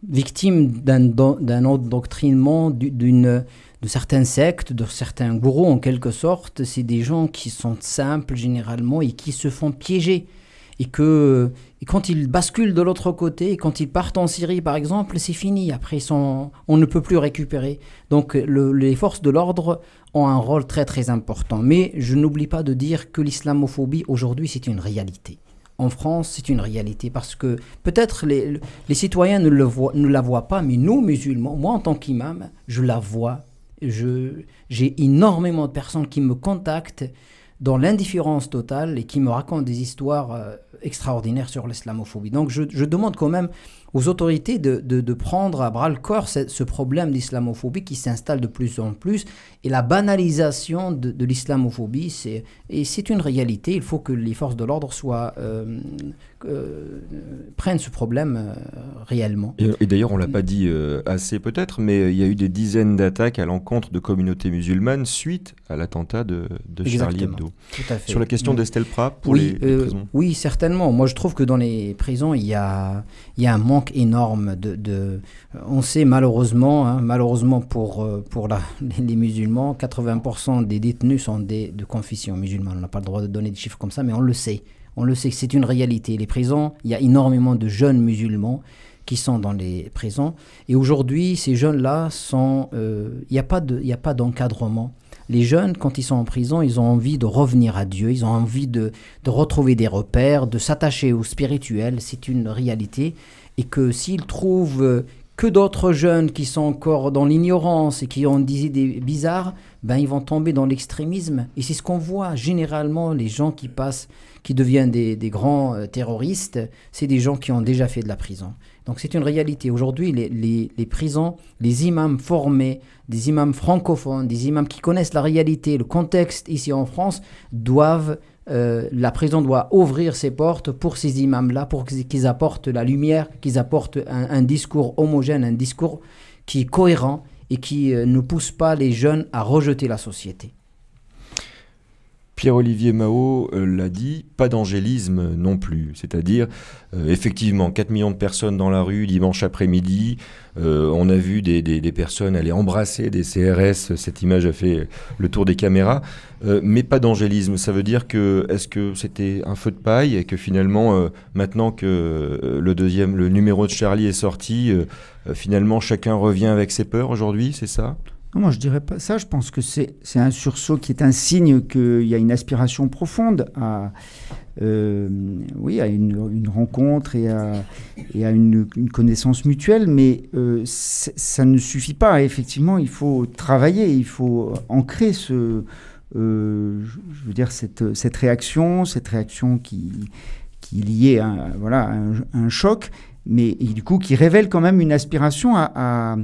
d'un endoctrinement de certaines sectes, de certains gourous en quelque sorte. C'est des gens qui sont simples généralement et qui se font piéger. Et quand ils basculent de l'autre côté, quand ils partent en Syrie par exemple, c'est fini. Après, on ne peut plus récupérer. Donc les forces de l'ordre ont un rôle très très important. Mais je n'oublie pas de dire que l'islamophobie aujourd'hui c'est une réalité. En France, c'est une réalité parce que peut-être les citoyens ne la voient pas, mais nous musulmans, moi en tant qu'imam, je la vois. J'ai énormément de personnes qui me contactent dans l'indifférence totale et qui me racontent des histoires extraordinaires sur l'islamophobie. Donc je demande quand même aux autorités de prendre à bras le corps ce problème d'islamophobie qui s'installe de plus en plus et la banalisation de l'islamophobie, c'est une réalité. Il faut que les forces de l'ordre prennent ce problème réellement. Et d'ailleurs, on ne l'a pas dit assez peut-être, mais il y a eu des dizaines d'attaques à l'encontre de communautés musulmanes suite à l'attentat de Charlie Hebdo. Tout à fait. Sur la question d'Estelle Prat pour les prisons. Oui, certainement. Moi, je trouve que dans les prisons, il y a un manque énorme on sait malheureusement pour les musulmans, 80% des détenus sont de confession musulmane. On n'a pas le droit de donner des chiffres comme ça, mais on le sait. On le sait que c'est une réalité. Les prisons, il y a énormément de jeunes musulmans qui sont dans les prisons. Et aujourd'hui, ces jeunes-là il n'y a pas d'encadrement. Les jeunes, quand ils sont en prison, ils ont envie de revenir à Dieu, ils ont envie de retrouver des repères, de s'attacher au spirituel. C'est une réalité. Et que s'ils trouvent que d'autres jeunes qui sont encore dans l'ignorance et qui ont des idées bizarres, ils vont tomber dans l'extrémisme. Et c'est ce qu'on voit généralement, les gens qui deviennent des grands terroristes, c'est des gens qui ont déjà fait de la prison. Donc c'est une réalité. Aujourd'hui, les prisons, les imams formés, des imams francophones, des imams qui connaissent la réalité, le contexte ici en France, la prison doit ouvrir ses portes pour ces imams-là, pour qu'ils apportent la lumière, qu'ils apportent un discours homogène, un discours qui est cohérent et qui ne pousse pas les jeunes à rejeter la société. Pierre-Olivier Mahot l'a dit, pas d'angélisme non plus. C'est-à-dire, effectivement, 4 millions de personnes dans la rue dimanche après-midi. On a vu des personnes aller embrasser des CRS. Cette image a fait le tour des caméras. Mais pas d'angélisme. Ça veut dire que, est-ce que c'était un feu de paille et que finalement, maintenant que le numéro de Charlie est sorti, finalement, chacun revient avec ses peurs aujourd'hui, c'est ça ? Non, moi je dirais pas ça, je pense que c'est un sursaut qui est un signe qu'il y a une aspiration profonde à une rencontre et à une connaissance mutuelle, mais ça ne suffit pas. Effectivement, il faut travailler, il faut ancrer cette réaction qui est liée à un choc, mais du coup qui révèle quand même une aspiration à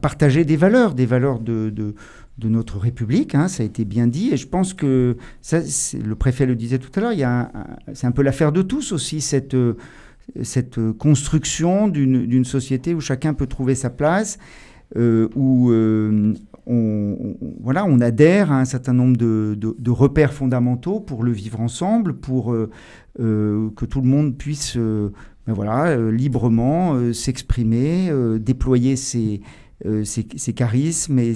partager des valeurs de notre République, hein, ça a été bien dit, et je pense que le préfet le disait tout à l'heure, c'est un peu l'affaire de tous aussi, cette construction d'une société où chacun peut trouver sa place, où on adhère à un certain nombre de repères fondamentaux pour le vivre ensemble, pour que tout le monde puisse librement s'exprimer, déployer ses charismes et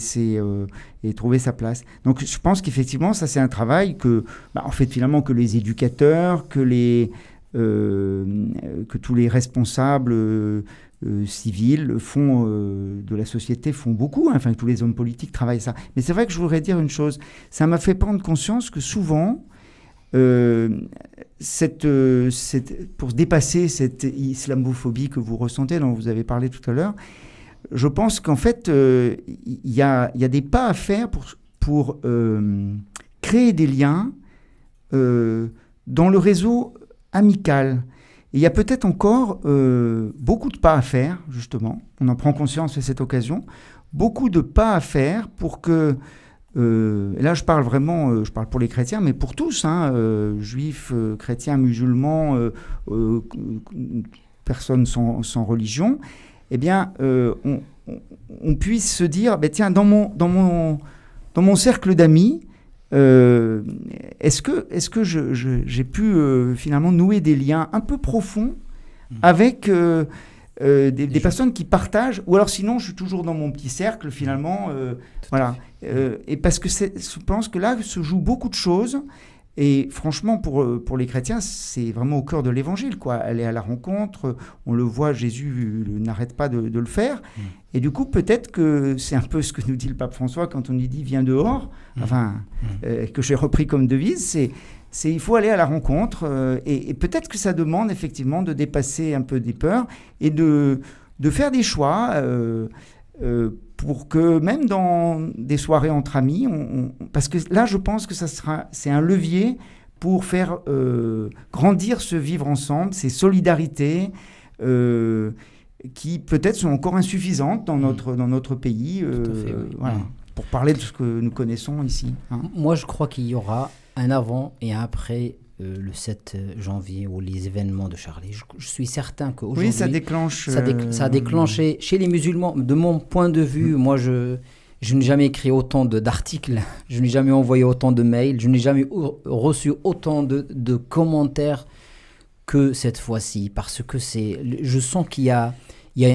trouver sa place. Donc je pense qu'effectivement, ça c'est un travail que les éducateurs, que tous les responsables civils de la société font beaucoup, hein, tous les hommes politiques travaillent ça. Mais c'est vrai que je voudrais dire une chose, ça m'a fait prendre conscience que souvent, pour dépasser cette islamophobie que vous ressentez, dont vous avez parlé tout à l'heure, je pense qu'en fait, il y a des pas à faire pour créer des liens dans le réseau amical. Et il y a peut-être encore beaucoup de pas à faire, justement. On en prend conscience à cette occasion. Beaucoup de pas à faire pour que... et là, je parle pour les chrétiens, mais pour tous, hein, juifs, chrétiens, musulmans, personnes sans religion, eh bien, on puisse se dire, tiens, dans mon cercle d'amis, est-ce que j'ai pu finalement nouer des liens un peu profonds avec des personnes qui partagent, ou alors sinon je suis toujours dans mon petit cercle finalement, et parce que je pense que là se jouent beaucoup de choses, et franchement pour les chrétiens c'est vraiment au cœur de l'évangile, quoi. Aller à la rencontre, on le voit, Jésus n'arrête pas de le faire, et du coup peut-être que c'est un peu ce que nous dit le pape François quand on lui dit viens dehors, que j'ai repris comme devise, c'est il faut aller à la rencontre, et peut-être que ça demande effectivement de dépasser un peu des peurs et de faire des choix pour que même dans des soirées entre amis, parce que là je pense que c'est un levier pour faire grandir ce vivre ensemble, ces solidarités qui peut-être sont encore insuffisantes dans notre pays, Tout à fait, oui. Pour parler de ce que nous connaissons ici, hein. Moi je crois qu'il y aura un avant et un après le 7 janvier ou les événements de Charlie. Je suis certain qu'aujourd'hui... Oui, ça déclenche... Ça a déclenché chez les musulmans, de mon point de vue, moi je n'ai jamais écrit autant d'articles, je n'ai jamais envoyé autant de mails, je n'ai jamais reçu autant de commentaires que cette fois-ci, parce que je sens qu'il y a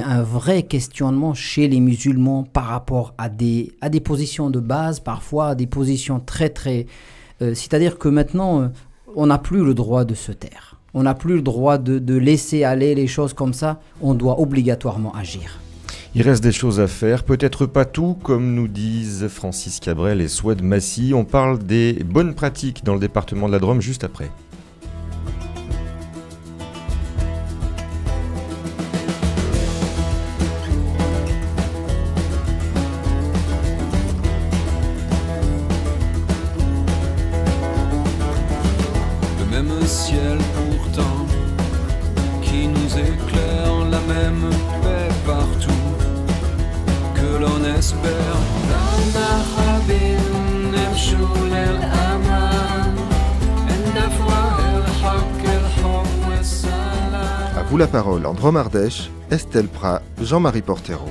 un vrai questionnement chez les musulmans par rapport à des positions de base, parfois à des positions très très... c'est-à-dire que maintenant, on n'a plus le droit de se taire. On n'a plus le droit de laisser aller les choses comme ça. On doit obligatoirement agir. Il reste des choses à faire, peut-être pas tout, comme nous disent Francis Cabrel et Souad Massi. On parle des bonnes pratiques dans le département de la Drôme juste après. Ciel pourtant qui nous éclaire la même paix partout que l'on espère. À vous la parole en Drôme Ardèche, Estelle Prat, Jean-Marie Portero.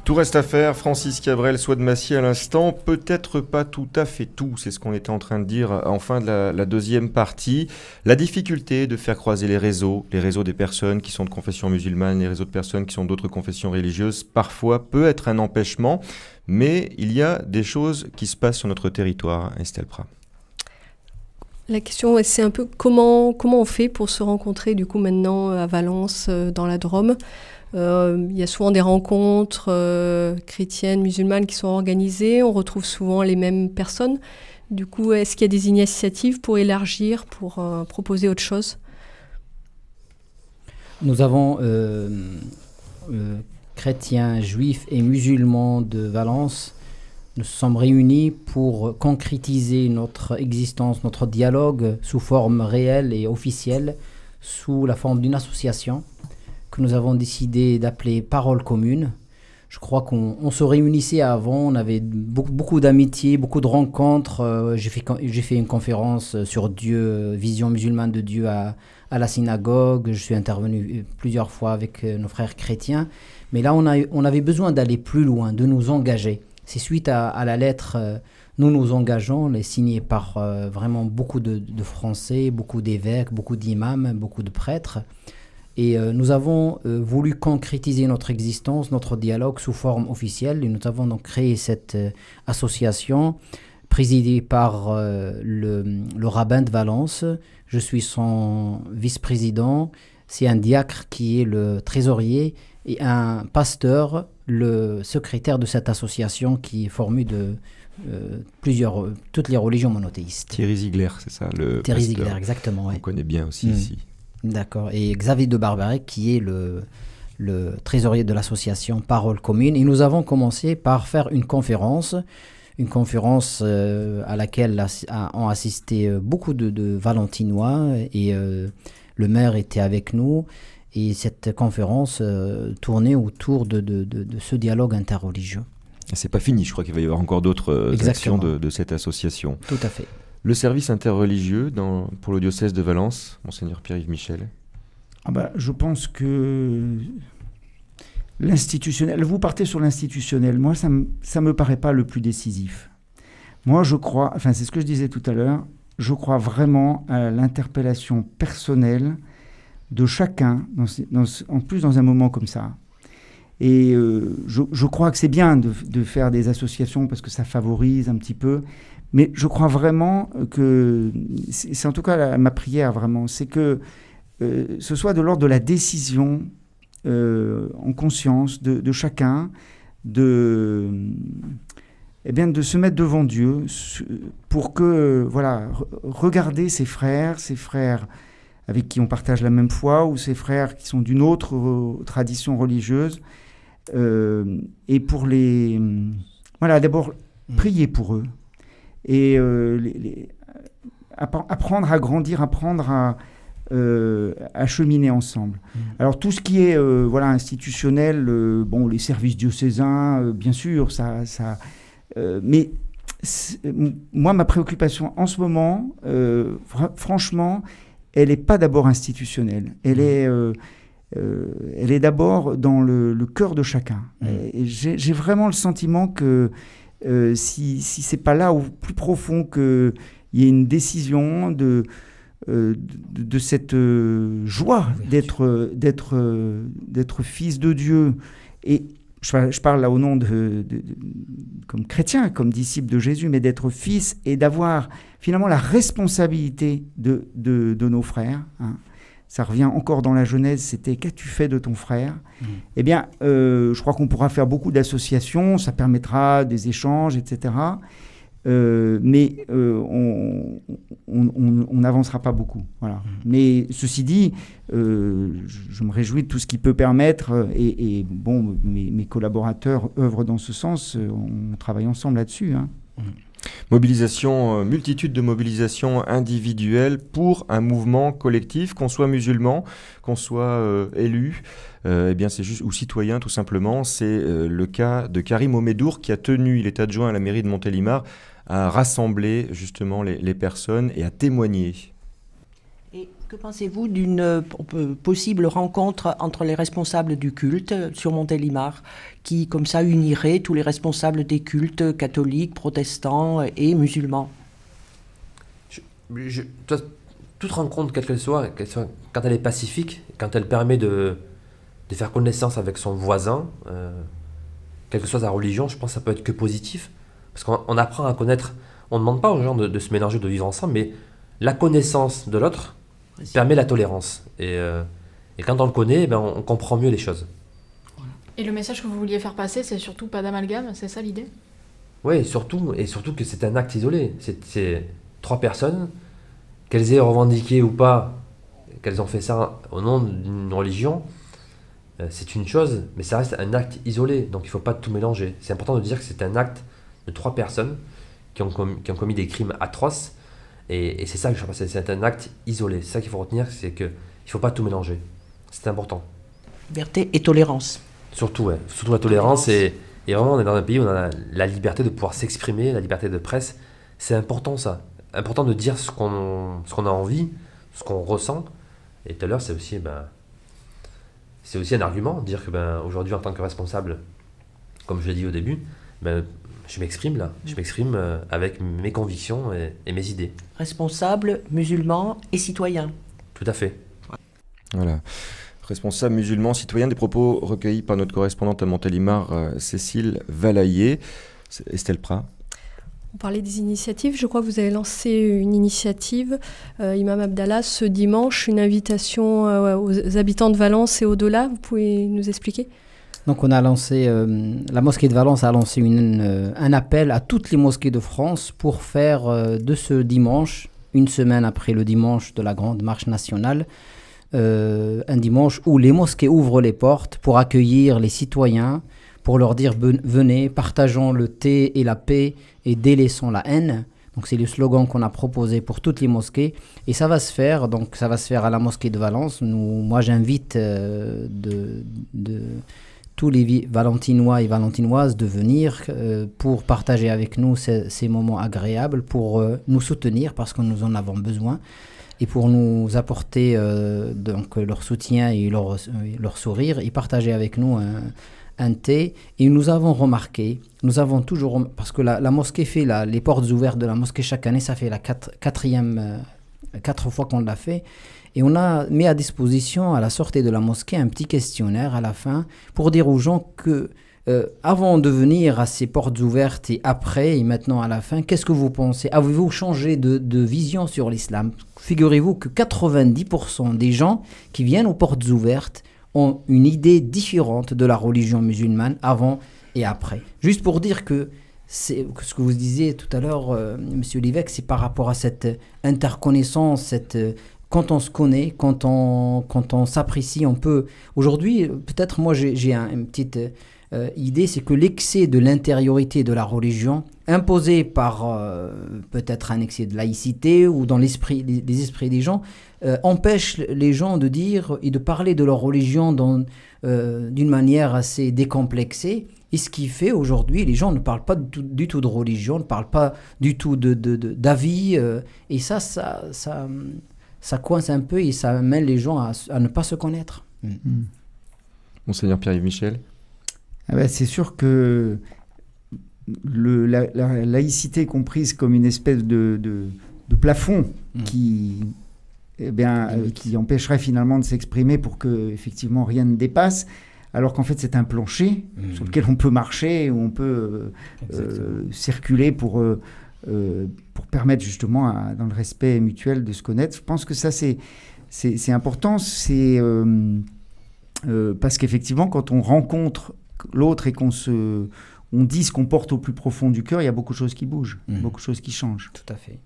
Tout reste à faire, Francis Cabrel, Souad Massier à l'instant, peut-être pas tout à fait tout, c'est ce qu'on était en train de dire en fin de la deuxième partie. La difficulté de faire croiser les réseaux des personnes qui sont de confession musulmane, les réseaux de personnes qui sont d'autres confessions religieuses, parfois peut être un empêchement, mais il y a des choses qui se passent sur notre territoire, Estelle Prat. La question, c'est un peu comment on fait pour se rencontrer du coup maintenant à Valence, dans la Drôme. Il y a souvent des rencontres chrétiennes, musulmanes qui sont organisées. On retrouve souvent les mêmes personnes. Du coup, est-ce qu'il y a des initiatives pour élargir, pour proposer autre chose? Nous avons chrétiens, juifs et musulmans de Valence. Nous sommes réunis pour concrétiser notre existence, notre dialogue sous forme réelle et officielle, sous la forme d'une association que nous avons décidé d'appeler Parole Commune. Je crois qu'on se réunissait avant, on avait beaucoup d'amitié, beaucoup de rencontres. J'ai fait une conférence sur Dieu, vision musulmane de Dieu à la synagogue. Je suis intervenu plusieurs fois avec nos frères chrétiens. Mais là, on avait besoin d'aller plus loin, de nous engager. C'est suite à la lettre Nous nous engageons, elle est signée par vraiment beaucoup de Français, beaucoup d'évêques, beaucoup d'imams, beaucoup de prêtres. Et nous avons voulu concrétiser notre existence, notre dialogue sous forme officielle. Et nous avons donc créé cette association présidée par le rabbin de Valence. Je suis son vice-président. C'est un diacre qui est le trésorier et un pasteur, le secrétaire de cette association qui est formée de toutes les religions monothéistes. Thierry Ziegler, c'est ça, le Thierry pasteur. Ziegler, exactement. Ouais. On connaît bien aussi ici. D'accord. Et Xavier de Barberet, qui est le trésorier de l'association Parole Commune. Et nous avons commencé par faire une conférence à laquelle ont assisté beaucoup de Valentinois. Et le maire était avec nous. Et cette conférence tournait autour de ce dialogue interreligieux. C'est pas fini, je crois qu'il va y avoir encore d'autres actions de cette association. Tout à fait. Le service interreligieux pour le diocèse de Valence, Monseigneur Pierre-Yves Michel. Je pense que l'institutionnel, vous partez sur l'institutionnel, moi ça me paraît pas le plus décisif. Moi je crois, c'est ce que je disais tout à l'heure, je crois vraiment à l'interpellation personnelle de chacun, en plus dans un moment comme ça. Et je crois que c'est bien de faire des associations parce que ça favorise un petit peu. Mais je crois vraiment que, c'est en tout cas ma prière vraiment, c'est que ce soit de l'ordre de la décision en conscience de chacun, de se mettre devant Dieu pour que, regarder ses frères avec qui on partage la même foi ou ses frères qui sont d'une autre tradition religieuse et pour d'abord prier pour eux. Et apprendre à grandir, apprendre à cheminer ensemble. Alors tout ce qui est institutionnel, les services diocésains, bien sûr, mais moi ma préoccupation en ce moment, franchement, elle n'est pas d'abord institutionnelle. Elle est d'abord dans le cœur de chacun. Et j'ai vraiment le sentiment que si c'est pas là, au plus profond, qu'il y ait une décision de cette joie d'être fils de Dieu. Et je parle là au nom comme chrétien, comme disciple de Jésus, mais d'être fils et d'avoir finalement la responsabilité de nos frères. Hein. Ça revient encore dans la Genèse, c'était « Qu'as-tu fait de ton frère ?» Eh bien, je crois qu'on pourra faire beaucoup d'associations, ça permettra des échanges, etc. Mais on n'avancera pas beaucoup. Voilà. Mais ceci dit, je me réjouis de tout ce qui peut permettre, et mes collaborateurs œuvrent dans ce sens, on travaille ensemble là-dessus. Hein. Mobilisation, multitude de mobilisations individuelles pour un mouvement collectif, qu'on soit musulman, qu'on soit élu, c'est juste, ou citoyen tout simplement. C'est le cas de Karim Omedour qui a tenu, il est adjoint à la mairie de Montélimar, à rassembler justement les personnes et à témoigner. Et Que pensez-vous d'une possible rencontre entre les responsables du culte sur Montélimar, qui comme ça unirait tous les responsables des cultes catholiques, protestants et musulmans? Toute rencontre, quelle qu'elle soit, quand elle est pacifique, quand elle permet de faire connaissance avec son voisin, quelle que soit sa religion, je pense que ça peut être que positif. Parce qu'on apprend à connaître, on ne demande pas aux gens de se mélanger, de vivre ensemble, mais la connaissance de l'autre permet la tolérance. Et quand on le connaît, ben on comprend mieux les choses. Et le message que vous vouliez faire passer, c'est surtout pas d'amalgame, c'est ça l'idée? Oui, surtout que c'est un acte isolé. C'est 3 personnes, qu'elles aient revendiqué ou pas, qu'elles ont fait ça au nom d'une religion, c'est une chose, mais ça reste un acte isolé, donc il ne faut pas tout mélanger. C'est important de dire que c'est un acte de 3 personnes qui ont commis des crimes atroces, et c'est ça que je pense, c'est un acte isolé. C'est ça qu'il faut retenir, c'est qu'il ne faut pas tout mélanger. C'est important. Liberté et tolérance. Surtout, ouais. Surtout la tolérance, et vraiment on est dans un pays où on a la liberté de pouvoir s'exprimer, la liberté de presse. C'est important ça. Important de dire ce qu'on a envie, ce qu'on ressent. Et tout à l'heure, c'est aussi un argument, de dire que aujourd'hui, en tant que responsable, comme je l'ai dit au début, je m'exprime là. Je m'exprime avec mes convictions et mes idées. Responsable, musulman et citoyen. Tout à fait. Voilà. Responsable musulman, citoyen, des propos recueillis par notre correspondante à Montélimar, Cécile Valaillé. Estelle Prat. On parlait des initiatives. Je crois que vous avez lancé une initiative, Imam Abdallah, ce dimanche, une invitation aux habitants de Valence et au-delà. Vous pouvez nous expliquer ? Donc on a lancé, la mosquée de Valence a lancé un appel à toutes les mosquées de France pour faire de ce dimanche, une semaine après le dimanche de la Grande Marche nationale, un dimanche où les mosquées ouvrent les portes pour accueillir les citoyens, pour leur dire venez, partageons le thé et la paix et délaissons la haine. Donc c'est le slogan qu'on a proposé pour toutes les mosquées et ça va se faire. Donc ça va se faire à la mosquée de Valence. Moi j'invite tous les Valentinois et Valentinoises de venir pour partager avec nous ces moments agréables, pour nous soutenir parce que nous en avons besoin et pour nous apporter donc leur soutien et leur sourire et partager avec nous un thé. Et nous avons remarqué, parce que la mosquée fait les portes ouvertes de la mosquée chaque année, ça fait la 4 fois qu'on l'a fait. Et on a mis à disposition à la sortie de la mosquée un petit questionnaire à la fin pour dire aux gens que avant de venir à ces portes ouvertes et après et maintenant à la fin, qu'est-ce que vous pensez? Avez-vous changé de vision sur l'islam? Figurez-vous que 90% des gens qui viennent aux portes ouvertes ont une idée différente de la religion musulmane avant et après. Juste pour dire que ce que vous disiez tout à l'heure, Monsieur Lévesque, c'est par rapport à cette interconnaissance, quand on se connaît, quand on s'apprécie, on peut... Aujourd'hui, peut-être moi j'ai une petite idée, c'est que l'excès de l'intériorité de la religion, imposé par peut-être un excès de laïcité ou dans les esprits des gens, empêche les gens de dire et de parler de leur religion d'une manière assez décomplexée. Et ce qui fait aujourd'hui, les gens ne parlent pas du tout de religion, ne parlent pas du tout d'avis, et ça coince un peu et ça amène les gens à ne pas se connaître. Monseigneur Pierre-Yves Michel. C'est sûr que la laïcité comprise comme une espèce de plafond qui empêcherait finalement de s'exprimer pour que effectivement rien ne dépasse, alors qu'en fait c'est un plancher sur lequel on peut marcher, où on peut circuler pour permettre justement dans le respect mutuel de se connaître. Je pense que ça c'est important, parce qu'effectivement quand on rencontre l'autre et qu'on dit ce qu'on porte au plus profond du cœur, il y a beaucoup de choses qui bougent, beaucoup de choses qui changent. Tout à fait.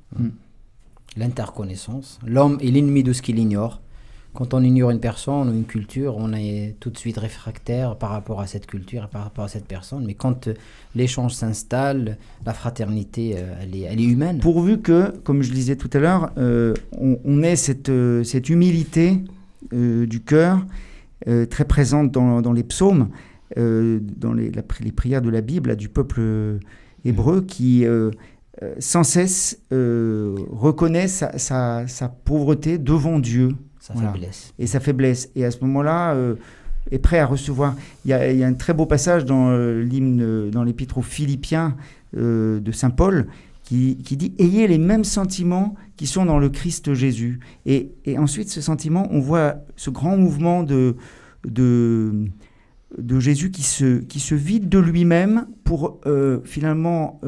L'interconnaissance. L'homme est l'ennemi de ce qu'il ignore. Quand on ignore une personne ou une culture, on est tout de suite réfractaire par rapport à cette culture et par rapport à cette personne. Mais quand l'échange s'installe, la fraternité, elle est humaine. Pourvu que, comme je le disais tout à l'heure, on ait cette humilité du cœur très présente dans les psaumes, dans les prières de la Bible, du peuple hébreu qui sans cesse reconnaît sa pauvreté devant Dieu. Sa faiblesse. Et sa faiblesse. Et à ce moment-là, est prêt à recevoir. Il y a un très beau passage dans l'hymne, dans l'épître aux Philippiens de Saint Paul, qui dit « Ayez les mêmes sentiments qui sont dans le Christ Jésus ». Et ensuite, ce sentiment, on voit ce grand mouvement de Jésus qui se vide de lui-même pour finalement,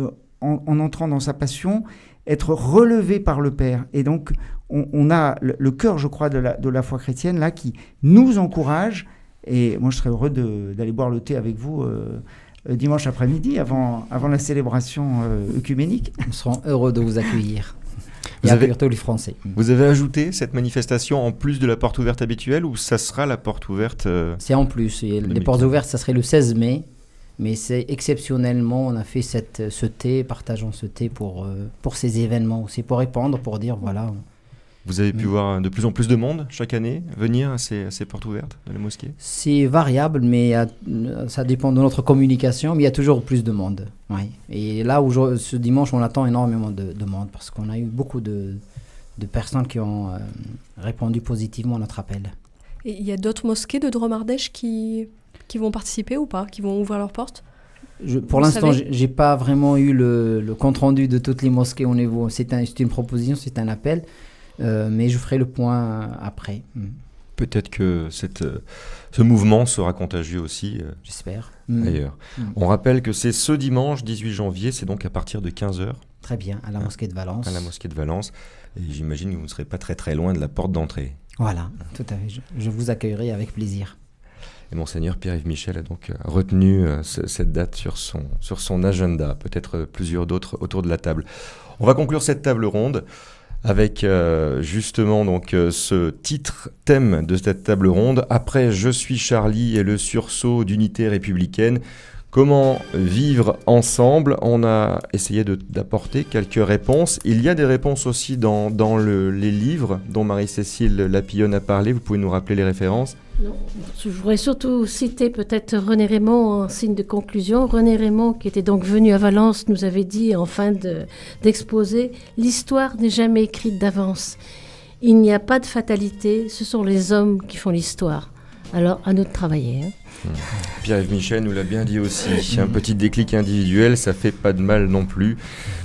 en entrant dans sa passion, être relevé par le Père. Et donc, on a le cœur, je crois, de la foi chrétienne, là, qui nous encourage. Et moi, je serais heureux d'aller boire le thé avec vous dimanche après-midi, avant la célébration œcuménique. Nous serons heureux de vous accueillir. Et accueillir tous les Français. Vous avez ajouté cette manifestation en plus de la porte ouverte habituelle, ou ça sera la porte ouverte C'est en plus. Les portes ouvertes, ça serait le 16 mai. Mais c'est exceptionnellement, on a fait ce thé, partageons ce thé pour ces événements aussi, pour répandre, pour dire voilà. Vous avez pu voir de plus en plus de monde chaque année venir à ces portes ouvertes de la mosquée? C'est variable, mais ça dépend de notre communication, mais il y a toujours plus de monde. Oui. Et là, ce dimanche, on attend énormément de monde parce qu'on a eu beaucoup de personnes qui ont répondu positivement à notre appel. Et il y a d'autres mosquées de Drôme-Ardèche qui vont participer ou pas, qui vont ouvrir leurs portes? Pour l'instant, j'ai pas vraiment eu le compte-rendu de toutes les mosquées au niveau. C'est une proposition, c'est un appel. Mais je ferai le point après. Peut-être que ce mouvement sera contagieux aussi j'espère. Ailleurs. On rappelle que c'est ce dimanche 18 janvier, c'est donc à partir de 15h. Très bien, à la mosquée de Valence. À la mosquée de Valence. Et j'imagine que vous ne serez pas très très loin de la porte d'entrée. Voilà, tout à fait. Je vous accueillerai avec plaisir. Et Monseigneur Pierre-Yves Michel a donc retenu cette date sur son agenda, peut-être plusieurs d'autres autour de la table. On va conclure cette table ronde avec justement donc ce thème de cette table ronde. Après Je suis Charlie et le sursaut d'unité républicaine, comment vivre ensemble? On a essayé d'apporter quelques réponses. Il y a des réponses aussi dans les livres dont Marie-Cécile Lapillonne a parlé. Vous pouvez nous rappeler les références? Non, je voudrais surtout citer peut-être René Raymond en signe de conclusion. René Raymond, qui était donc venu à Valence, nous avait dit en fin d'exposé « L'histoire n'est jamais écrite d'avance. Il n'y a pas de fatalité, ce sont les hommes qui font l'histoire. » Alors, à nous de travailler. Pierre-Yves Michel nous l'a bien dit aussi. Un petit déclic individuel, ça fait pas de mal non plus.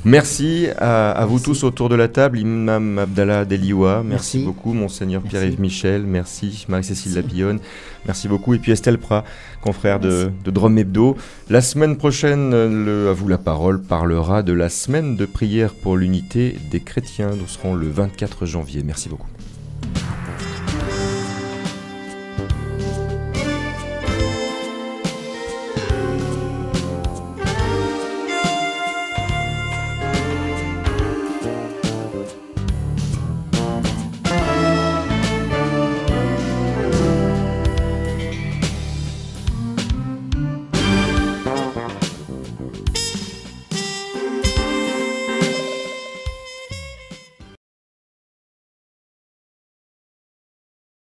Merci à vous tous autour de la table. Imam Abdallah Delioua, merci beaucoup. Monseigneur Pierre-Yves Michel, merci. Marie-Cécile Lapillonne, merci beaucoup. Et puis Estelle Prat, confrère de Drôme Hebdo. La semaine prochaine, À vous la parole parlera de la semaine de prière pour l'unité des chrétiens. Nous serons le 24 janvier. Merci beaucoup.